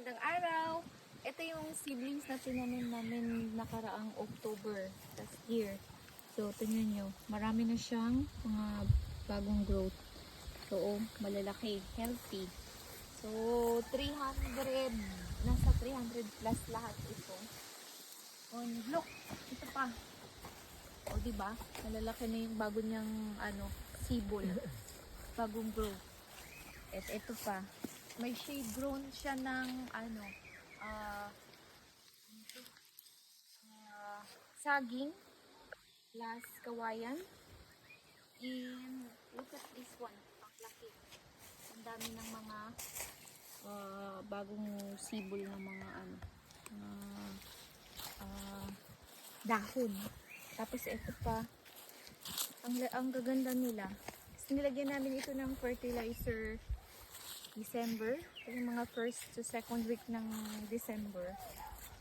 Magandang araw! Ito yung seedlings na tinanim namin nakaraang October last year. So, tingnan nyo. Marami na siyang mga bagong growth. So, malalaki, healthy. So, 300, nasa 300 plus lahat ito. On, look, ito pa. O, diba? Malalaki na yung bago niyang, sibol. Bagong growth. At ito pa. May shade grown siya ng saging plus kawayan. And look at this one, ang laki. Ang dami ng mga bagong sibol ng mga dahon. Tapos ito pa, ang gaganda nila. Nilagyan namin ito ng fertilizer December, yung mga first to second week ng December,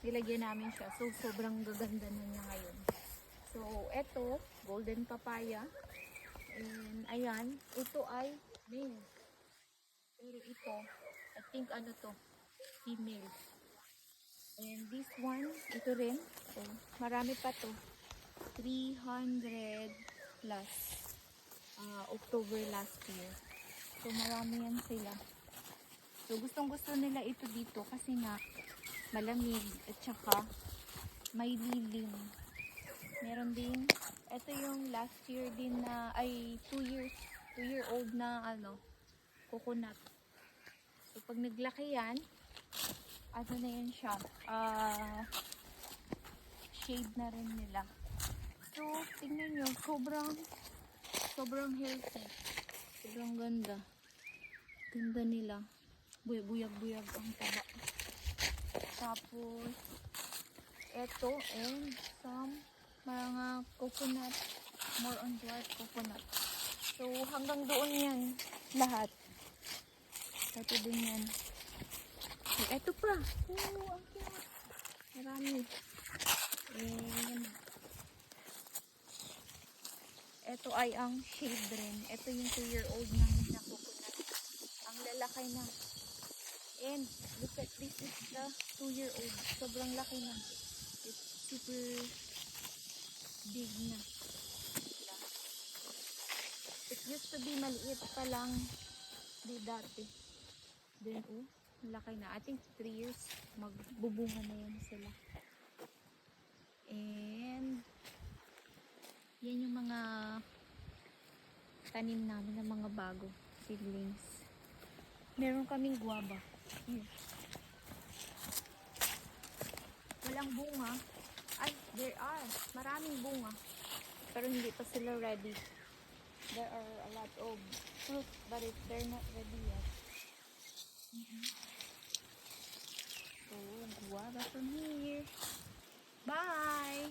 nilagyan namin siya. So, sobrang gaganda na niya ngayon. So, eto, golden papaya. And, ayan, ito ay male. Pero ito, I think to, female. And this one, ito rin. So, marami pa to. 300 plus. October last year. So, marami yan sila. So, gustong-gusto nila ito dito kasi nga malamig at saka may lilim. Meron din, ito yung last year din na, 2-year-old na coconut. So, pag naglaki yan, na yan siya, shade na rin nila. So, tingnan nyo, sobrang healthy. Sobrang ganda. Ganda nila. Buyag-buyag ang taba. Tapos, eto, and some mga coconut, more on dwarf coconut. So, hanggang doon yan, lahat. Ito din yan. So, eto pa. Oh, ang cute. Marami. And, eto ay ang shade rin. Ito yung 2-year-old namin na coconut. Ang lalaki na. And look at this is the 2-year-old. Sobrang laki na. It's super big na. It used to be maliit pa lang di dati. Then laki na. I think 3 years magbubunga na yan sila. And yan yung mga tanim namin ng mga bago seedlings. Meron kaming guava. Walang bunga. Ay, there are. Maraming bunga. Pero hindi pa sila ready. There are a lot of fruit, but they're not ready yet. So, guava from here. Bye!